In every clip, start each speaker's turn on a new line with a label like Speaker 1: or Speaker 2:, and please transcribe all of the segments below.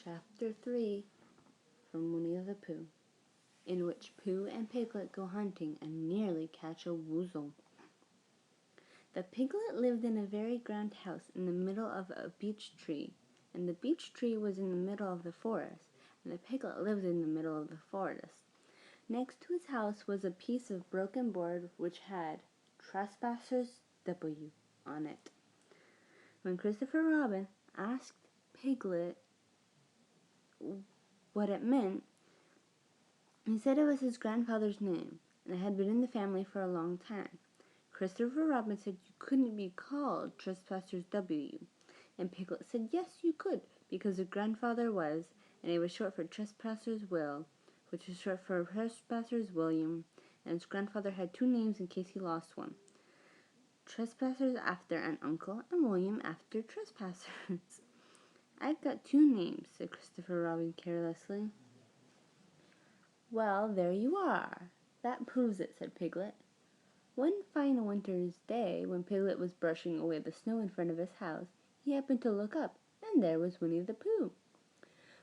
Speaker 1: Chapter 3 from Winnie-the-Pooh, in which Pooh and Piglet go hunting and nearly catch a woozle. The piglet lived in a very grand house in the middle of a beech tree, and the beech tree was in the middle of the forest, and the piglet lived in the middle of the forest. Next to his house was a piece of broken board which had "Trespassers W" on it. When Christopher Robin asked Piglet what it meant, he said it was his grandfather's name, and it had been in the family for a long time. Christopher Robin said you couldn't be called Trespassers W, and Piglet said yes you could, because his grandfather was, and it was short for Trespassers Will, which was short for Trespassers William, and his grandfather had two names in case he lost one. Trespassers after an uncle, and William after Trespassers. I've got two names, said Christopher Robin carelessly. Well, there you are. That proves it, said Piglet. One fine winter's day, when Piglet was brushing away the snow in front of his house, he happened to look up, and there was Winnie-the-Pooh.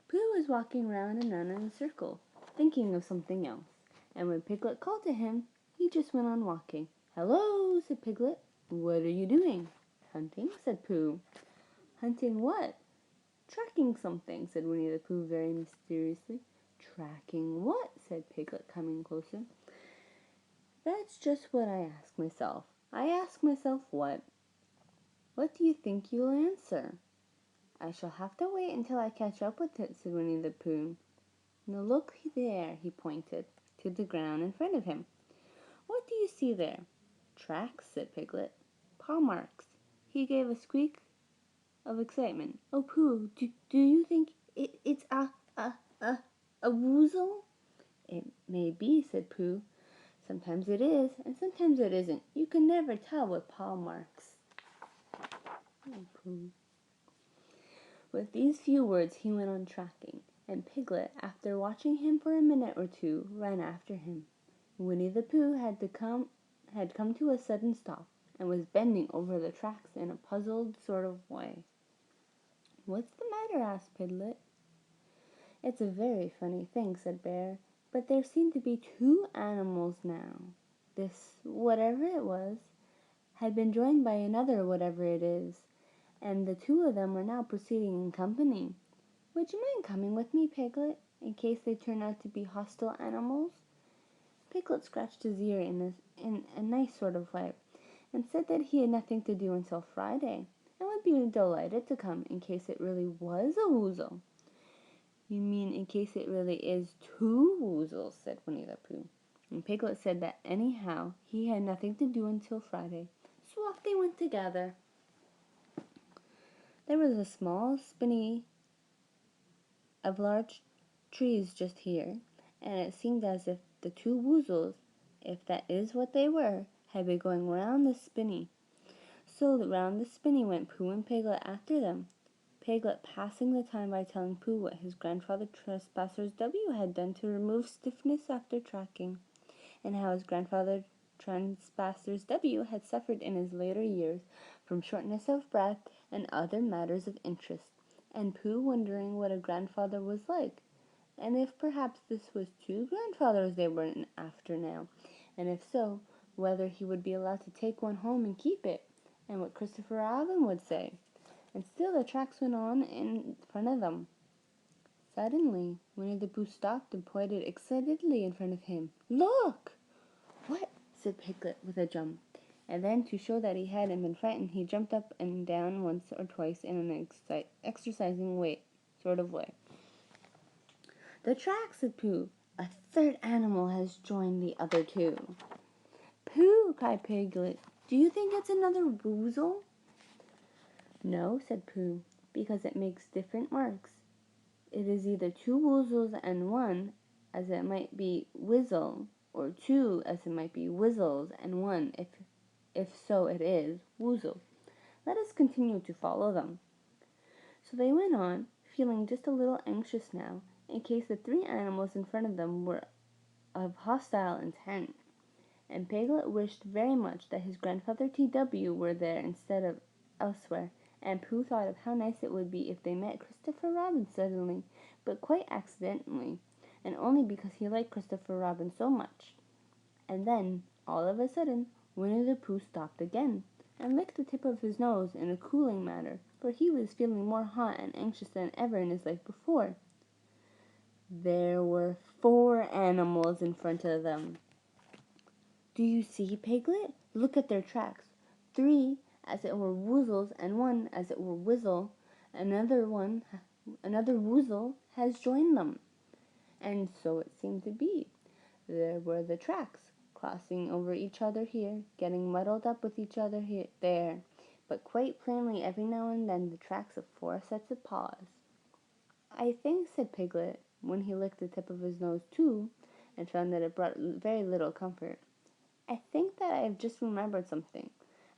Speaker 1: Pooh was walking round and round in a circle, thinking of something else, and when Piglet called to him, he just went on walking. Hello, said Piglet. What are you doing? Hunting, said Pooh. Hunting what? Tracking something, said Winnie-the-Pooh very mysteriously. Tracking what? Said Piglet, coming closer. That's just what I ask myself. I ask myself what? What do you think you'll answer? I shall have to wait until I catch up with it, said Winnie-the-Pooh. Now look there, he pointed to the ground in front of him. What do you see there? Tracks, said Piglet. Paw marks. He gave a squeak of excitement. Oh, Pooh, do you think it's a woozle? It may be, said Pooh. Sometimes it is, and sometimes it isn't. You can never tell with paw marks. Oh, Pooh. With these few words he went on tracking, and Piglet, after watching him for a minute or two, ran after him. Winnie-the-Pooh had come to a sudden stop, and was bending over the tracks in a puzzled sort of way. What's the matter? Asked Piglet. It's a very funny thing, said Bear, but there seem to be two animals now. This, whatever it was, had been joined by another whatever it is, and the two of them were now proceeding in company. Would you mind coming with me, Piglet, in case they turn out to be hostile animals? Piglet scratched his ear in a nice sort of way, and said that he had nothing to do until Friday, and would be delighted to come in case it really was a woozle. You mean in case it really is two woozles, said Winnie-the-Pooh. And Piglet said that anyhow he had nothing to do until Friday, so off they went together. There was a small spinney of large trees just here, and it seemed as if the two woozles, if that is what they were, had been going round the spinney. So round the spinney went Pooh and Piglet after them, Piglet passing the time by telling Pooh what his grandfather Trespassers W had done to remove stiffness after tracking, and how his grandfather Trespassers W had suffered in his later years from shortness of breath and other matters of interest, and Pooh wondering what a grandfather was like, and if perhaps this was two grandfathers they were after now, and if so, whether he would be allowed to take one home and keep it, and what Christopher Robin would say. And still the tracks went on in front of them. Suddenly, Winnie-the-Pooh stopped and pointed excitedly in front of him. Look! What? Said Piglet with a jump. And then, to show that he hadn't been frightened, he jumped up and down once or twice in an exercising sort of way. The tracks, said Pooh. A third animal has joined the other two. Pooh, cried Piglet. Do you think it's another woozle? No, said Pooh, because it makes different marks. It is either two woozles and one, as it might be whizzle, or two, as it might be whizzles and one, if so it is woozle. Let us continue to follow them. So they went on, feeling just a little anxious now, in case the three animals in front of them were of hostile intent. And Piglet wished very much that his grandfather T.W. were there instead of elsewhere, and Pooh thought of how nice it would be if they met Christopher Robin suddenly, but quite accidentally, and only because he liked Christopher Robin so much. And then, all of a sudden, Winnie-the-Pooh stopped again, and licked the tip of his nose in a cooling manner, for he was feeling more hot and anxious than ever in his life before. There were 4 animals in front of them. "Do you see, Piglet? Look at their tracks. 3 as it were woozles, and 1 as it were whizzle. Another woozle has joined them." And so it seemed to be. There were the tracks, crossing over each other here, getting muddled up with each other here, there, but quite plainly every now and then the tracks of 4 sets of paws. "I think," said Piglet, when he licked the tip of his nose too, and found that it brought very little comfort, "I think that I have just remembered something.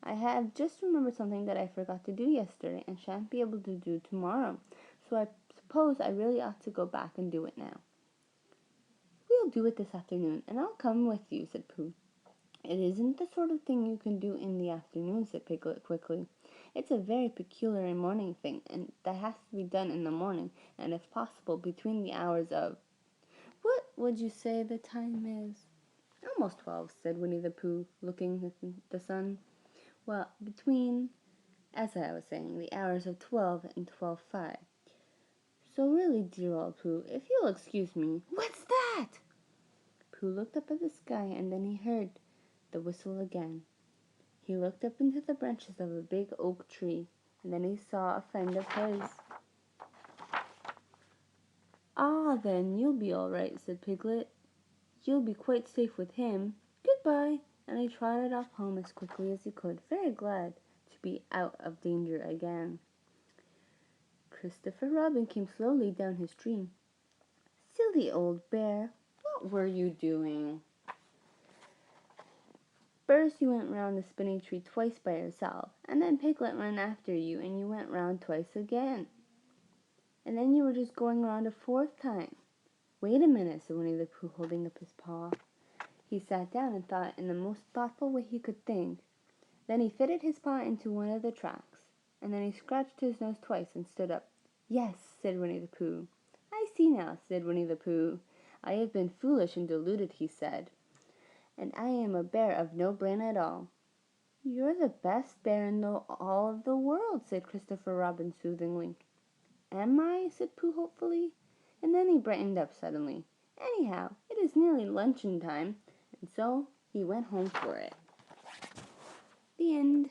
Speaker 1: I have just remembered something that I forgot to do yesterday and shan't be able to do tomorrow, so I suppose I really ought to go back and do it now." "We'll do it this afternoon, and I'll come with you," said Pooh. "It isn't the sort of thing you can do in the afternoon," said Piglet quickly. "It's a very peculiar morning thing, and that has to be done in the morning, and if possible between the hours of— What would you say the time is?" "Almost 12, said Winnie-the-Pooh, looking at the sun. "Well, between, as I was saying, the hours of 12 and 12:05. So really, dear old Pooh, if you'll excuse me—" "What's that?" Pooh looked up at the sky, and then he heard the whistle again. He looked up into the branches of a big oak tree, and then he saw a friend of his. "Ah, then, you'll be all right," said Piglet. "You'll be quite safe with him. Goodbye." And he trotted off home as quickly as he could, very glad to be out of danger again. Christopher Robin came slowly down his tree. "Silly old bear, what were you doing?" "First you went round the spinning tree twice by yourself, and then Piglet ran after you, and you went round twice again. And then you were just going round a 4th time." "Wait a minute," said Winnie-the-Pooh, holding up his paw. He sat down and thought in the most thoughtful way he could think. Then he fitted his paw into one of the tracks, and then he scratched his nose twice and stood up. "Yes," said Winnie-the-Pooh. "I see now," said Winnie-the-Pooh. "I have been foolish and deluded," he said, "and I am a bear of no brain at all." "You're the best bear in all of the world," said Christopher Robin soothingly. "Am I?" said Pooh hopefully, and then he brightened up suddenly. "Anyhow, it is nearly luncheon time," and so he went home for it. The end.